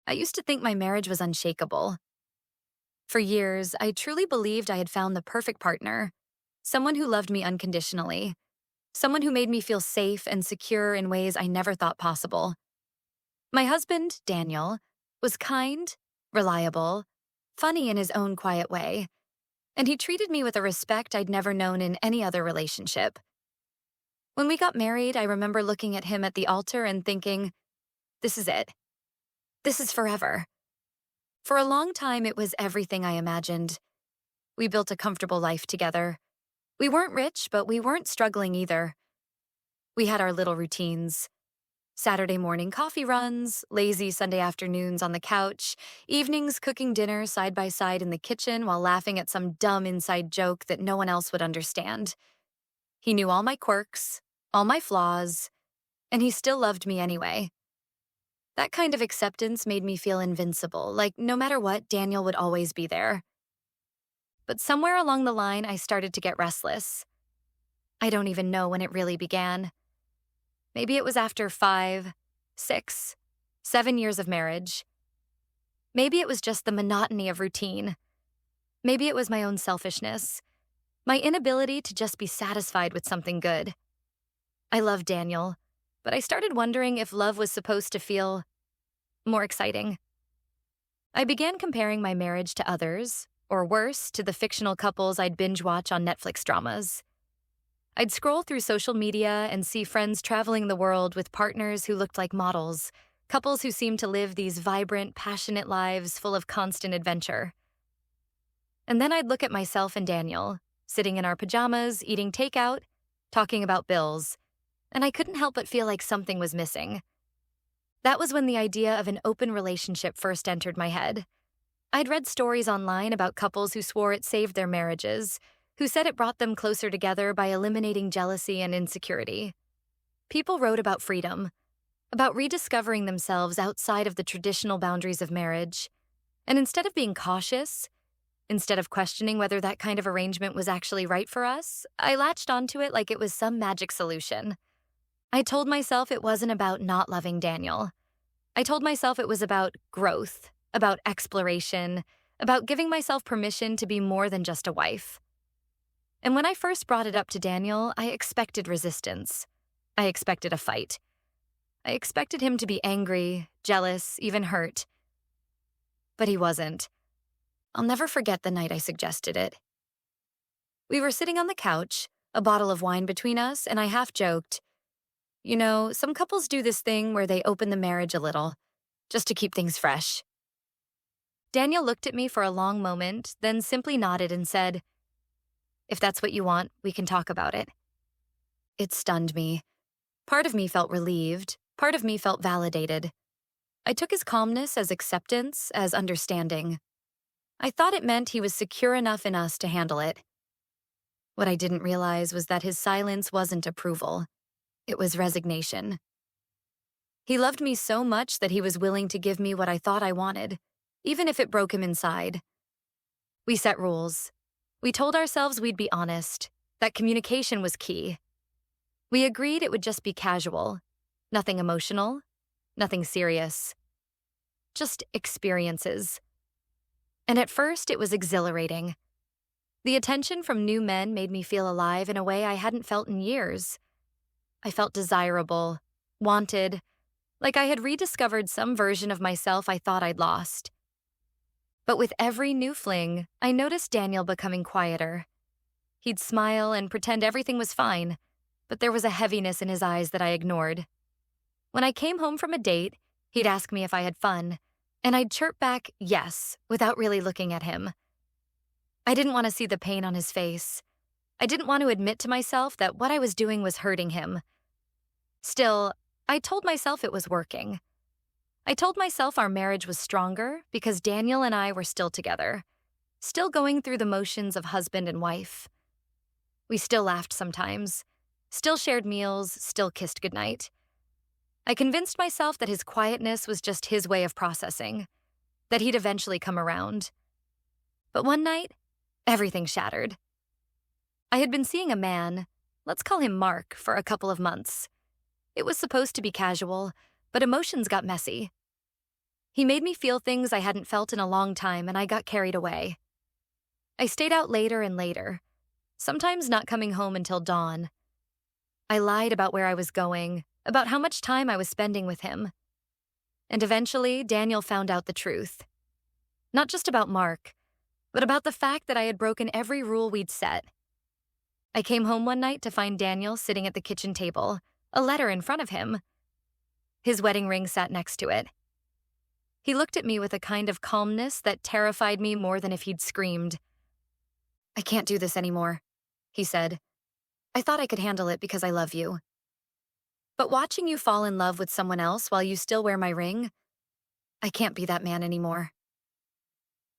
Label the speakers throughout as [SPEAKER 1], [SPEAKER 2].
[SPEAKER 1] I used to think my marriage was unshakable. For years, I truly believed I had found the perfect partner, someone who loved me unconditionally, someone who made me feel safe and secure in ways I never thought possible. My husband, Daniel, was kind, reliable, funny in his own quiet way, and he treated me with a respect I'd never known in any other relationship. When we got married, I remember looking at him at the altar and thinking, this is it. This is forever. For a long time, it was everything I imagined. We built a comfortable life together. We weren't rich, but we weren't struggling either. We had our little routines. Saturday morning coffee runs, lazy Sunday afternoons on the couch, evenings cooking dinner side by side in the kitchen while laughing at some dumb inside joke that no one else would understand. He knew all my quirks, all my flaws, and he still loved me anyway. That kind of acceptance made me feel invincible, like no matter what, Daniel would always be there. But somewhere along the line, I started to get restless. I don't even know when it really began. Maybe it was after 5, 6, 7 years of marriage. Maybe it was just the monotony of routine. Maybe it was my own selfishness, my inability to just be satisfied with something good. I love Daniel, but I started wondering if love was supposed to feel more exciting. I began comparing my marriage to others, or worse, to the fictional couples I'd binge watch on Netflix dramas. I'd scroll through social media and see friends traveling the world with partners who looked like models, couples who seemed to live these vibrant, passionate lives full of constant adventure. And then I'd look at myself and Daniel, sitting in our pajamas, eating takeout, talking about bills, and I couldn't help but feel like something was missing. That was when the idea of an open relationship first entered my head. I'd read stories online about couples who swore it saved their marriages, who said it brought them closer together by eliminating jealousy and insecurity. People wrote about freedom, about rediscovering themselves outside of the traditional boundaries of marriage. And instead of being cautious, instead of questioning whether that kind of arrangement was actually right for us, I latched onto it like it was some magic solution. I told myself it wasn't about not loving Daniel. I told myself it was about growth, about exploration, about giving myself permission to be more than just a wife. And when I first brought it up to Daniel, I expected resistance. I expected a fight. I expected him to be angry, jealous, even hurt. But he wasn't. I'll never forget the night I suggested it. We were sitting on the couch, a bottle of wine between us, and I half joked, you know, some couples do this thing where they open the marriage a little, just to keep things fresh. Daniel looked at me for a long moment, then simply nodded and said, if that's what you want, we can talk about it. It stunned me. Part of me felt relieved, part of me felt validated. I took his calmness as acceptance, as understanding. I thought it meant he was secure enough in us to handle it. What I didn't realize was that his silence wasn't approval. It was resignation. He loved me so much that he was willing to give me what I thought I wanted, even if it broke him inside. We set rules. We told ourselves we'd be honest, that communication was key. We agreed it would just be casual, nothing emotional, nothing serious. Just experiences. And at first, it was exhilarating. The attention from new men made me feel alive in a way I hadn't felt in years. I felt desirable, wanted, like I had rediscovered some version of myself I thought I'd lost. But with every new fling, I noticed Daniel becoming quieter. He'd smile and pretend everything was fine, but there was a heaviness in his eyes that I ignored. When I came home from a date, he'd ask me if I had fun, and I'd chirp back yes, without really looking at him. I didn't want to see the pain on his face. I didn't want to admit to myself that what I was doing was hurting him. Still, I told myself it was working. I told myself our marriage was stronger because Daniel and I were still together, still going through the motions of husband and wife. We still laughed sometimes, still shared meals, still kissed goodnight. I convinced myself that his quietness was just his way of processing, that he'd eventually come around. But one night, everything shattered. I had been seeing a man, let's call him Mark, for a couple of months. It was supposed to be casual, but emotions got messy. He made me feel things I hadn't felt in a long time, and I got carried away. I stayed out later and later, sometimes not coming home until dawn. I lied about where I was going, about how much time I was spending with him. And eventually, Daniel found out the truth. Not just about Mark, but about the fact that I had broken every rule we'd set. I came home one night to find Daniel sitting at the kitchen table, a letter in front of him. His wedding ring sat next to it. He looked at me with a kind of calmness that terrified me more than if he'd screamed. "I can't do this anymore," he said. "I thought I could handle it because I love you. But watching you fall in love with someone else while you still wear my ring, I can't be that man anymore."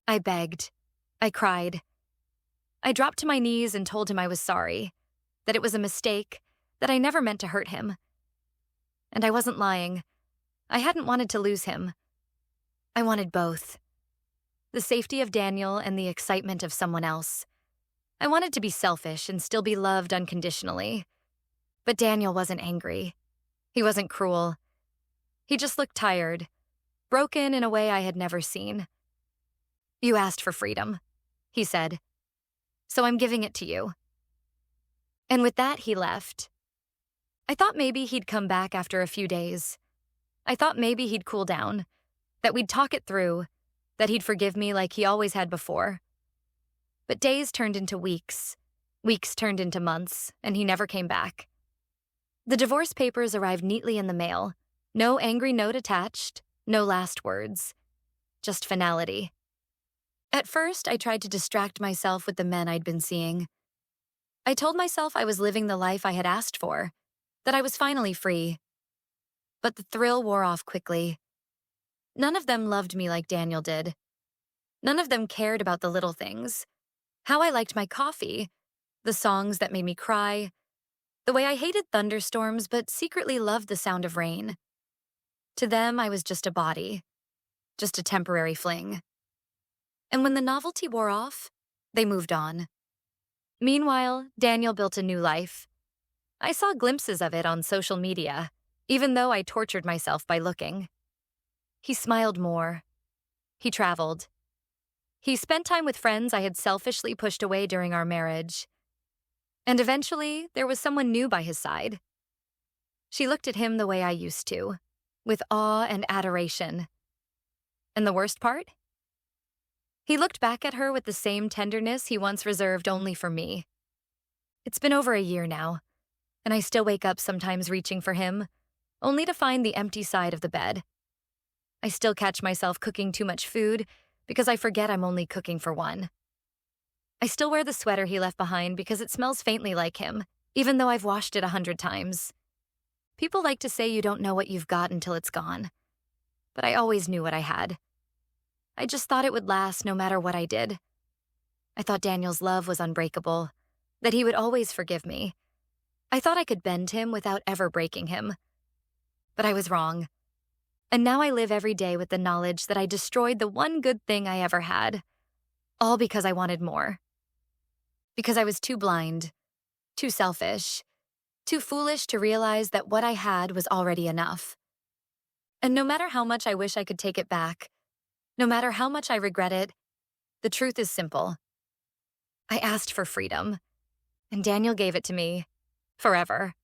[SPEAKER 1] I begged. I cried. I dropped to my knees and told him I was sorry, that it was a mistake, that I never meant to hurt him. And I wasn't lying. I hadn't wanted to lose him. I wanted both. The safety of Daniel and the excitement of someone else. I wanted to be selfish and still be loved unconditionally. But Daniel wasn't angry. He wasn't cruel. He just looked tired, broken in a way I had never seen. "You asked for freedom," he said. "So I'm giving it to you." And with that, he left. I thought maybe he'd come back after a few days. I thought maybe he'd cool down, that we'd talk it through, that he'd forgive me like he always had before. But days turned into weeks. Weeks turned into months, and he never came back. The divorce papers arrived neatly in the mail. No angry note attached, no last words. Just finality. At first, I tried to distract myself with the men I'd been seeing. I told myself I was living the life I had asked for, that I was finally free. But the thrill wore off quickly. None of them loved me like Daniel did. None of them cared about the little things. How I liked my coffee, the songs that made me cry, the way I hated thunderstorms but secretly loved the sound of rain. To them, I was just a body, just a temporary fling. And when the novelty wore off, they moved on. Meanwhile, Daniel built a new life. I saw glimpses of it on social media, even though I tortured myself by looking. He smiled more. He traveled. He spent time with friends I had selfishly pushed away during our marriage. And eventually, there was someone new by his side. She looked at him the way I used to, with awe and adoration. And the worst part? He looked back at her with the same tenderness he once reserved only for me. It's been over a year now, and I still wake up sometimes reaching for him, only to find the empty side of the bed. I still catch myself cooking too much food because I forget I'm only cooking for one. I still wear the sweater he left behind because it smells faintly like him, even though I've washed it 100 times. People like to say you don't know what you've got until it's gone. But I always knew what I had. I just thought it would last no matter what I did. I thought Daniel's love was unbreakable, that he would always forgive me. I thought I could bend him without ever breaking him. But I was wrong. And now I live every day with the knowledge that I destroyed the one good thing I ever had, all because I wanted more. Because I was too blind, too selfish, too foolish to realize that what I had was already enough. And no matter how much I wish I could take it back, no matter how much I regret it, the truth is simple. I asked for freedom, and Daniel gave it to me, forever.